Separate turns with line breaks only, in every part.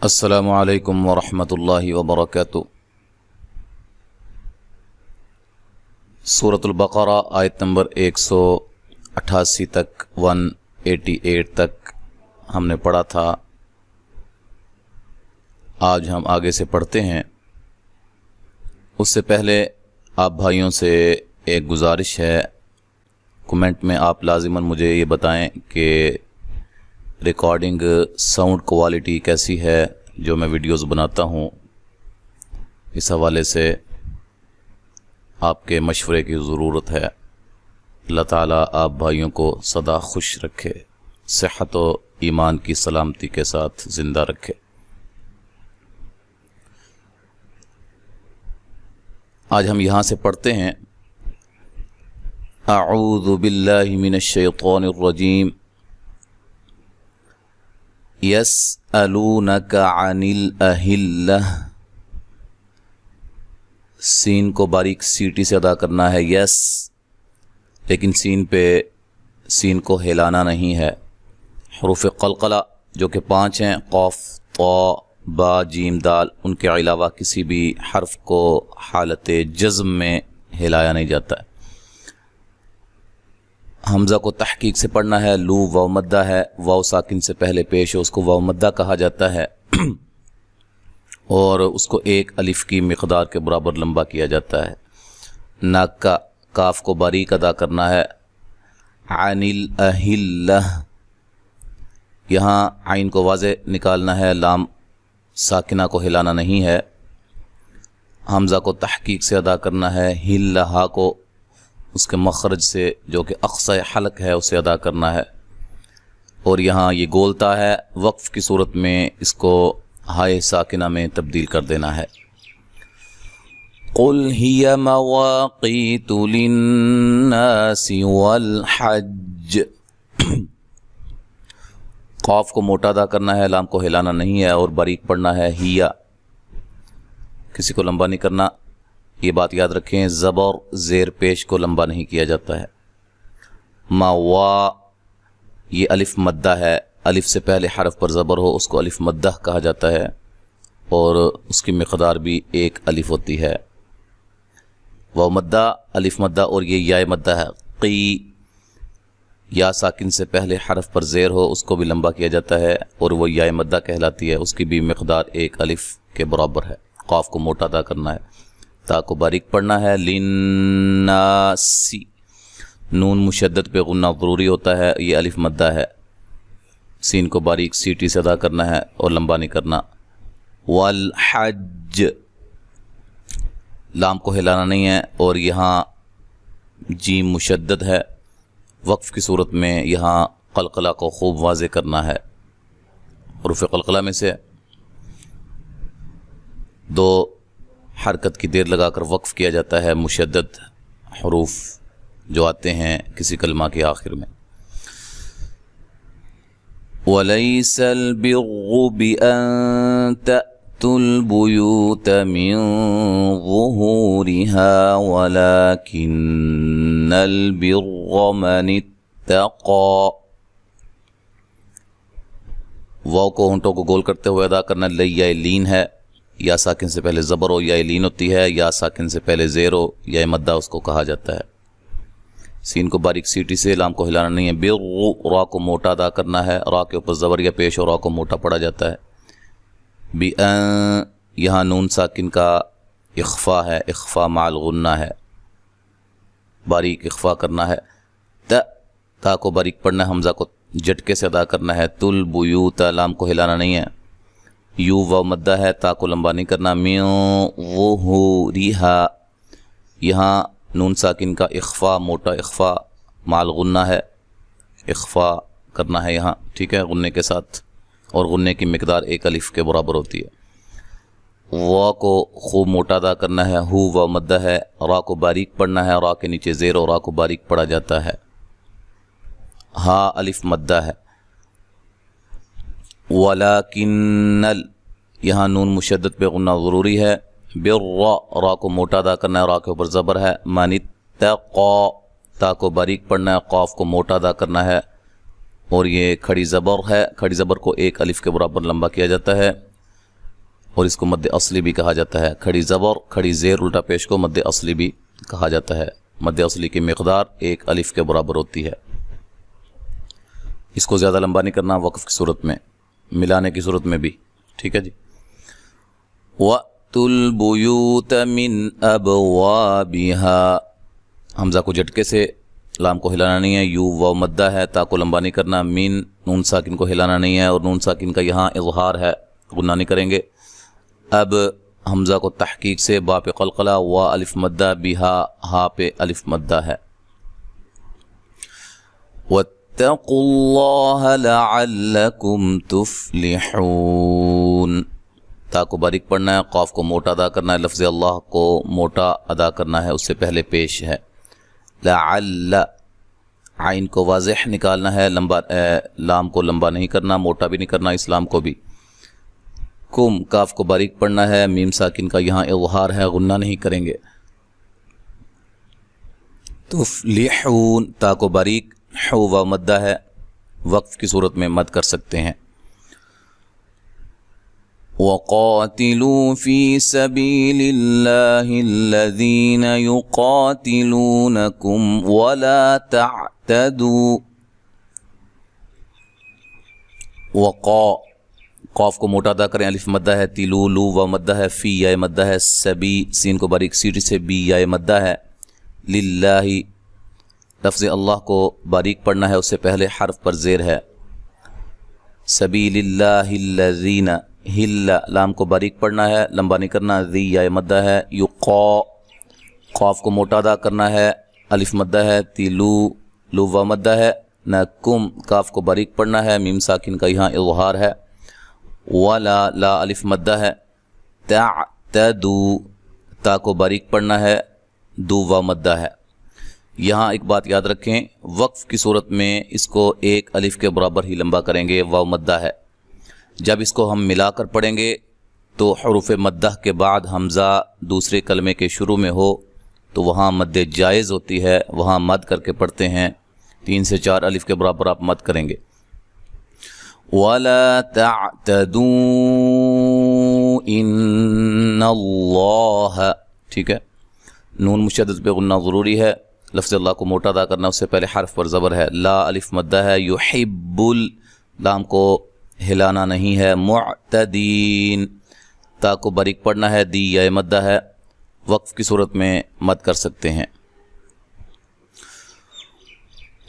السلام علیکم ورحمۃ اللہ وبرکاتہ۔ سورۃ البقرہ آیت نمبر 188 تک 188 تک ہم نے پڑھا تھا۔ آج ہم آگے سے پڑھتے ہیں۔ اس سے پہلے آپ بھائیوں سے ایک گزارش ہے، کمنٹ میں آپ لازماً مجھے یہ بتائیں کہ ریکارڈنگ ساؤنڈ کوالٹی کیسی ہے جو میں ویڈیوز بناتا ہوں۔ اس حوالے سے آپ کے مشورے کی ضرورت ہے۔ اللہ تعالیٰ آپ بھائیوں کو سدا خوش رکھے، صحت و ایمان کی سلامتی کے ساتھ زندہ رکھے۔ آج ہم یہاں سے پڑھتے ہیں، اعوذ باللہ من الشیطان الرجیم، یسألونک عن الأہلہ۔ سین کو باریک سیٹی سے ادا کرنا ہے، یس، لیکن سین کو ہلانا نہیں ہے۔ حروف قلقلہ جو کہ 5 ہیں، قاف، طا، با، جیم، دال، ان کے علاوہ کسی بھی حرف کو حالت جزم میں ہلایا نہیں جاتا ہے۔ حمزہ کو تحقیق سے پڑھنا ہے، لو واو مدہ ہے، واو ساکن سے پہلے پیش ہے، اس کو واو مدہ کہا جاتا ہے اور اس کو ایک الف کی مقدار کے برابر لمبا کیا جاتا ہے۔ ناک کا کاف کو باریک ادا کرنا ہے، عن الاہلہ، یہاں عین کو واضح نکالنا ہے، لام ساکنہ کو ہلانا نہیں ہے۔ حمزہ کو تحقیق سے ادا کرنا ہے، ہلہا کو اس کے مخرج سے جو کہ اقصی حلق ہے اسے ادا کرنا ہے، اور یہاں یہ گولتا ہے، وقف کی صورت میں اس کو ہائے ساکنہ میں تبدیل کر دینا ہے۔ قل هي مواقیت للناس والحج، قاف کو موٹا ادا کرنا ہے، لام کو ہلانا نہیں ہے اور باریک پڑھنا ہے، ہیا، کسی کو لمبا نہیں کرنا۔ یہ بات یاد رکھیں، زبر زیر پیش کو لمبا نہیں کیا جاتا ہے۔ وا، یہ الف مدہ ہے، الف سے پہلے حرف پر زبر ہو اس کو الف مدہ کہا جاتا ہے اور اس کی مقدار بھی ایک الف ہوتی ہے۔ واو مدہ، الف مدہ، اور یہ یا مدہ ہے، قی، یا ساکن سے پہلے حرف پر زیر ہو اس کو بھی لمبا کیا جاتا ہے اور وہ یا مدہ کہلاتی ہے، اس کی بھی مقدار ایک الف کے برابر ہے۔ قاف کو موٹا ادا کرنا ہے، تا کو باریک پڑھنا ہے، للناسی، نون مشدد پہ غنہ ضروری ہوتا ہے، یہ الف مدہ ہے، سین کو باریک سیٹی سے ادا کرنا ہے اور لمبا نہیں کرنا۔ والحج، لام کو ہلانا نہیں ہے اور یہاں جیم مشدد ہے، وقف کی صورت میں یہاں قلقلہ کو خوب واضح کرنا ہے۔ حروف قلقلہ میں سے 2 حرکت کی دیر لگا کر وقف کیا جاتا ہے، مشدد حروف جو آتے ہیں کسی کلمہ کے آخر میں۔ وَلَيْسَ الْبِرُّ بِأَن تَأْتُوا الْبُيُوتَ مِن ظُهُورِهَا وَلَكِنَّ الْبِرَّ مَنِ اتَّقَى، واو کو ہونٹوں کو گول کرتے ہوئے ادا کرنا، لیا لین ہے، یا ساکن سے پہلے زبر ہو یا لین ہوتی ہے، یا ساکن سے پہلے زیر ہو یا مدہ اس کو کہا جاتا ہے۔ سین کو باریک سیٹی سے، لام کو ہلانا نہیں ہے۔ بر، را کو موٹا ادا کرنا ہے، را کے اوپر زبر یا پیش ہو، را کو موٹا پڑا جاتا ہے۔ یہاں نون ساکن کا اخفا ہے، اخفا مع الغنہ ہے، باریک اخفا کرنا ہے۔ تا کو باریک پڑھنا ہے، حمزہ کو جھٹکے سے ادا کرنا ہے۔ تل بیوت، لام کو ہلانا نہیں ہے، یو و مدہ ہے، تا کو لمبا نہیں کرنا۔ من ظہورہا، یہاں نون ساکن کا اخفا، موٹا اخفا مع الغنہ ہے، اخفا کرنا ہے یہاں، ٹھیک ہے، غنے کے ساتھ، اور غنے کی مقدار ایک الف کے برابر ہوتی ہے۔ وا کو خوب موٹا ادا کرنا ہے، ہو و مدہ ہے، را کو باریک پڑھنا ہے، را کے نیچے زیر اور را کو باریک پڑھا جاتا ہے۔ ہا الف مدہ ہے۔ وَلَكِنَّ، یہاں نون مشدد پہ غنہ ضروری ہے۔ بِرَّ، را کو موٹا ادا کرنا ہے، را کے اوپر زبر ہے۔ مَنِ اتَّقَى، تا کو باریک پڑھنا ہے، قاف کو موٹا ادا کرنا ہے اور یہ کھڑی زبر ہے، کھڑی زبر کو ایک الف کے برابر لمبا کیا جاتا ہے۔ اور اس کو مد اصلی بھی کہا جاتا ہے. کھڑی زبر کھڑی زیر الٹا پیش کو مد اصلی بھی کہا جاتا ہے. مد اصلی کی مقدار ایک الف کے برابر ہوتی ہے. اس کو زیادہ لمبا نہیں کرنا وقف کی صورت میں، ملانے کی صورت میں بھی. ٹھیک ہے جی. وَأْتُوا الْبُيُوتَ مِنْ أَبْوَابِهَا، حمزہ کو جھٹکے سے، لام کو ہلانا نہیں ہے. یو و مدہ ہے، تا کو لمبا نہیں کرنا. من نون ساکن کو ہلانا نہیں ہے، اور نون ساکن کا یہاں اظہار ہے، غنہ نہیں کریں گے. اب حمزہ کو تحقیق سے، با پہ قلقلہ، و الف مدہ، بہا ہا پہ الف مدہ ہے. وَاتَّقُوا اللَّهَ لَعَلَّكُمْ تُفْلِحُونَ. تا کو باریک پڑھنا ہے، قاف کو موٹا ادا کرنا ہے. لفظ اللہ کو موٹا ادا کرنا ہے، اس سے پہلے پیش ہے. لعل، عین کو واضح نکالنا ہے، لمبا لام کو لمبا نہیں کرنا، موٹا بھی نہیں کرنا اس لام کو بھی. کم، کاف کو باریک پڑھنا ہے، میم ساکن کا یہاں اظہار ہے، غنہ نہیں کریں گے. تفلحون، تا کو باریک، حو و مدہ ہے، وقف کی صورت میں مد کر سکتے ہیں. وَقَاتِلُوا فِي سَبِيلِ اللَّهِ الَّذِينَ يُقَاتِلُونَكُمْ وَلَا تَعْتَدُوا. قاف کو موٹا ادا کریں، الف مدہ ہے. تلو لو و مدہ ہے. فی یا مدہ ہے. سبی سین کو باریک سیٹی سے، بی یا مدہ ہے. للہ، لفظ اللہ کو باریک پڑھنا ہے، اس سے پہلے حرف پر زیر ہے. سبیل اللہ الذین، ہل، لام کو باریک پڑھنا ہے، لمبا نہیں کرنا. ذی یا مدہ ہے. یقا، قاف کو موٹا ادا کرنا ہے، الف مدہ ہے. تلو لو و مدہ ہے. نکم، کاف کو باریک پڑھنا ہے، میم ساکن کا یہاں اظہار ہے. ولا، لا الف مدہ ہے. تعتدو، تا کو باریک پڑھنا ہے، دو و مدہ ہے. یہاں ایک بات یاد رکھیں، وقف کی صورت میں اس کو ایک الف کے برابر ہی لمبا کریں گے، و مدہ ہے. جب اس کو ہم ملا کر پڑھیں گے تو حروف مدہ کے بعد حمزہ دوسرے کلمے کے شروع میں ہو تو وہاں مد جائز ہوتی ہے، وہاں مد کر کے پڑھتے ہیں. 3 سے 4 الف کے برابر آپ مد کریں گے. وَلَا تَعْتَدُوا إِنَّ اللَّهَ، ٹھیک ہے. نون مشدد پہ غنہ ضروری ہے. لفظ اللہ کو موٹا ادا کرنا، اس سے پہلے حرف پر زبر ہے. لا الف مدہ ہے. یحب، لام کو ہلانا نہیں ہے. معتدین، تا کو باریک پڑھنا ہے، دی یا مدہ ہے، وقف کی صورت میں مد کر سکتے ہیں.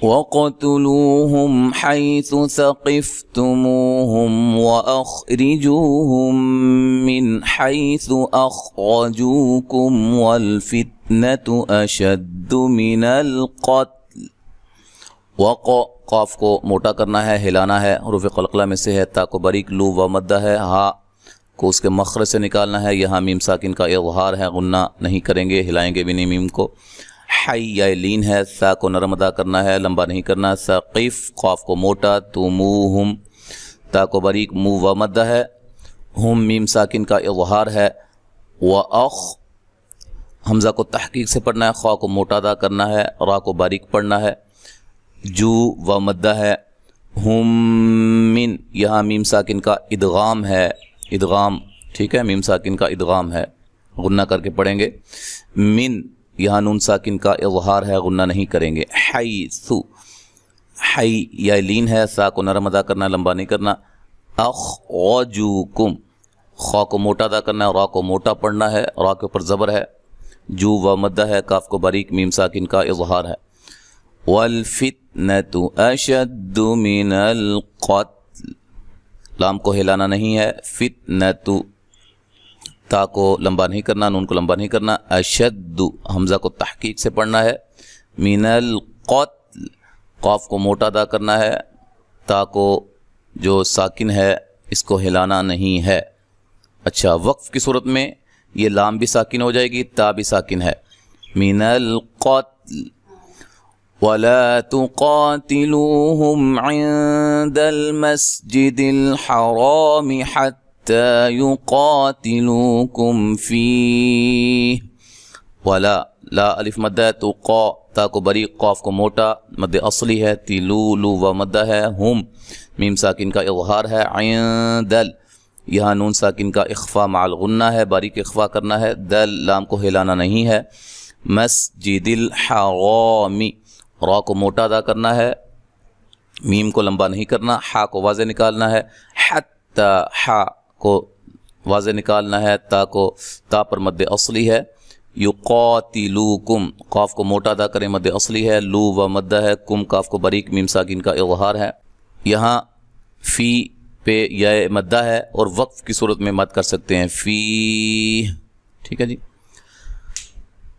وَقَتُلُوهُمْ حَيْثُ ثَقِفْتُمُوهُمْ وَأَخْرِجُوهُمْ مِنْ حَيْثُ أَخْرَجُوكُمْ وَالْفِتْنَةُ أَشَدُّ مِنَ الْقَتْلِ. قاف کو موٹا کرنا ہے، ہلانا ہے، حروف قلقلہ میں سے ہے. تا کو باریک، لو و مدہ ہے. ہا کو اس کے مخرج سے نکالنا ہے، یہاں میم ساکن کا اظہار ہے، غنہ نہیں کریں گے، ہلائیں گے بھی نہیں میم کو. حی یا لین ہے، سا کو نرم ادا کرنا ہے، لمبا نہیں کرنا. ثقیف، قاف کو موٹا. تموہم، تا کو باریک، مو و مدہ ہے. ہم، میم ساکن کا اظہار ہے. وَأَخْ، حمزہ کو تحقیق سے پڑھنا ہے، خوا کو موٹا ادا کرنا ہے، را کو باریک پڑھنا ہے. جو و مدہ ہے. ہم من، یہاں میم ساکن کا ادغام ہے، ادغام، ٹھیک ہے، میم ساکن کا ادغام ہے، غنہ کر کے پڑھیں گے. من، یہاں نون ساکن کا اظہار ہے، غنہ نہیں کریں گے. حیث، حی یا لین ہے، سا کو نرم ادا کرنا، لمبا نہیں کرنا. اخرجوکم، خوا کو موٹا ادا کرنا ہے، را کو موٹا پڑھنا ہے، را کے اوپر زبر ہے. جو و مدہ ہے، کاف کو باریک، میم ساکن کا اظہار ہے. وَالْفِتْنَةُ أَشَدُّ مِنَ الْقَتْلِ، لام کو ہلانا نہیں ہے. فتنۃ، تا کو لمبا نہیں کرنا، نون کو لمبا نہیں کرنا. اشد، حمزہ کو تحقیق سے پڑھنا ہے. من القتل، قاف کو موٹا ادا کرنا ہے، تا کو جو ساکن ہے اس کو ہلانا نہیں ہے. اچھا، وقف کی صورت میں یہ لام بھی ساکن ہو جائے گی، تا بھی ساکن ہے. من القتل وَلَا تُقَاتِلُوهُمْ عِنْدَ الْمَسْجِدِ الْحَرَامِ حَتَّى يُقَاتِلُوكُمْ فِيهِ. وَلَا، لا الف مدہ ہے. تو قا، تا کو باریک، قاف کو موٹا، مد اصلی ہے. تلو، لو و مدہ ہے. ہم، میم ساکن کا اظہار ہے. عند، یہاں نون ساکن کا اخفا مع الغنہ ہے، باریک اخفا کرنا ہے، دال لام کو ہلانا نہیں ہے۔ مسجد الحرام، را کو موٹا ادا کرنا ہے، میم کو لمبا نہیں کرنا، حا کو واضح نکالنا ہے، حتی حا کو واضح نکالنا ہے، تا پر مد اصلی ہے۔ یقاتلوکم، قاف کو موٹا ادا کریں، مد اصلی ہے، لو و مدہ ہے، کم کاف کو باریک میم ساکن کا اظہار ہے۔ یہاں فی پہ یا مدہ ہے اور وقف کی صورت میں مد کر سکتے ہیں، فی، ٹھیک ہے جی۔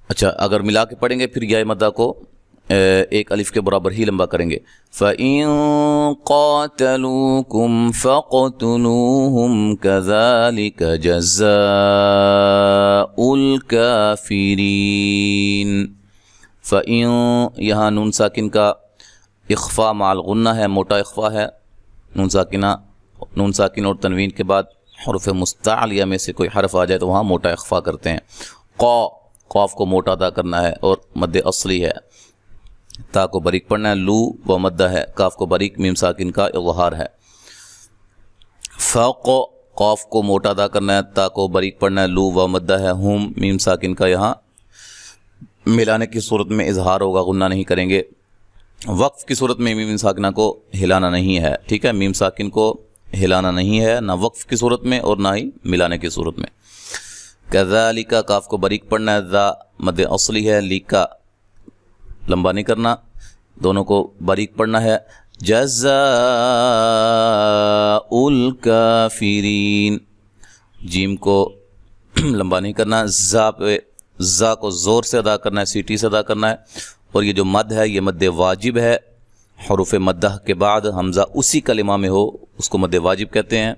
اچھا اگر ملا کے پڑھیں گے پھر یا مدہ کو ایک الف کے برابر ہی لمبا کریں گے۔ فَإِن قَاتَلُوكُمْ فَاقْتُلُوهُمْ كَذَلِكَ جَزَاءُ الْكَافِرِينَ۔ فَإِن، یہاں نون ساکن کا اخفا مع الغنہ ہے، موٹا اخفا ہے، نون ساکن اور تنوین کے بعد حروف مستعلیہ میں سے کوئی حرف آ جائے تو وہاں موٹا اخفا کرتے ہیں۔ قاف کو موٹا ادا کرنا ہے اور مد اصلی ہے، تا کو باریک پڑھنا ہے، لو و مدہ ہے، کاف کو باریک میم ساکن کا اظہار ہے۔ قاف کو موٹا ادا کرنا ہے، تا کو باریک پڑھنا ہے، لو و مدہ ہے، ہم میم ساکن کا یہاں ملانے کی صورت میں اظہار ہوگا، غنہ نہیں کریں گے۔ وقف کی صورت میں میم ساکنہ کو ہلانا نہیں ہے، ٹھیک ہے، میم ساکن کو ہلانا نہیں ہے، نہ وقف کی صورت میں اور نہ ہی ملانے کی صورت میں۔ کذالک، کاف کو باریک پڑھنا ہے، ذا مد اصلی ہے، لیکا لمبا نہیں کرنا، دونوں کو باریک پڑھنا ہے۔ جزاء الکافرین، جیم کو لمبا نہیں کرنا، زا کو زور سے ادا کرنا ہے، سیٹی سے ادا کرنا ہے، اور یہ جو مد ہے یہ مد واجب ہے، حروف مدہ کے بعد حمزہ اسی کلمہ میں ہو اس کو مد واجب کہتے ہیں۔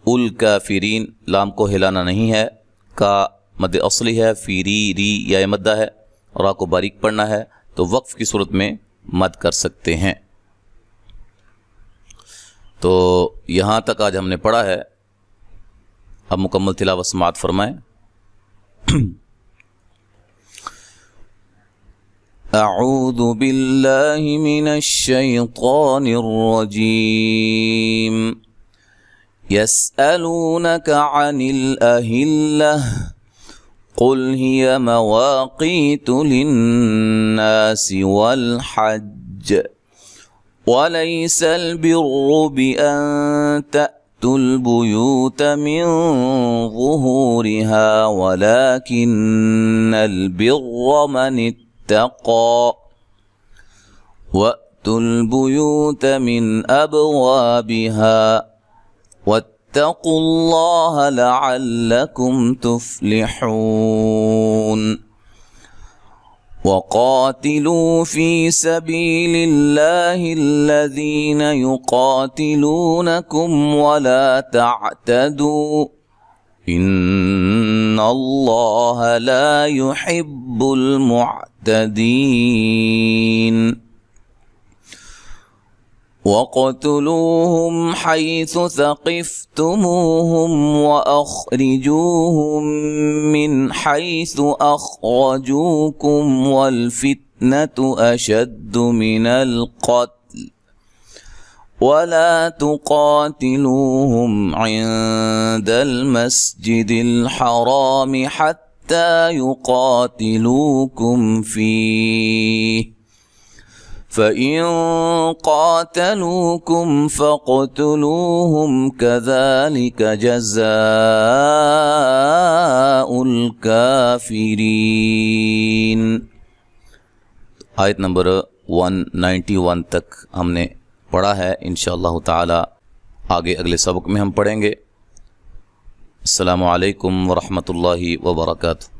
الکافرین، لام کو ہلانا نہیں ہے، کا مد اصلی ہے، فیری ری یا مدہ ہے، را کو باریک پڑھنا ہے، تو وقف کی صورت میں مد کر سکتے ہیں۔ تو یہاں تک آج ہم نے پڑھا ہے، اب مکمل تلاوت سماعت فرمائیں۔ اعوذ باللہ من الشیطان الرجیم، یسألونک عن الأہلہ قل هي مواقيت للناس والحج وليس البر بأن تأتوا البيوت من ظهورها ولكن البر من اتقى وأتوا البيوت من أبوابها واتقوا الله لعلكم تفلحون وقاتلوا في سبيل الله الذين يقاتلونكم ولا تعتدوا إن الله لا يحب المعتدين وَاقْتُلُوهُمْ حَيْثُ ثَقِفْتُمُوهُمْ وَأَخْرِجُوهُمْ مِنْ حَيْثُ أَخْرَجُوكُمْ وَالْفِتْنَةُ أَشَدُّ مِنَ الْقَتْلِ وَلَا تُقَاتِلُوهُمْ عِنْدَ الْمَسْجِدِ الْحَرَامِ حَتَّى يُقَاتِلُوكُمْ فِيهِ فَإِن قَاتَلُوكُمْ فَاقْتُلُوهُمْ كَذَلِكَ جَزَاءُ الْكَافِرِينَ۔ آیت نمبر 191 تک ہم نے پڑھا ہے، انشاءاللہ تعالی آگے اگلے سبق میں ہم پڑھیں گے۔ السلام علیکم ورحمۃ اللہ وبرکاتہ۔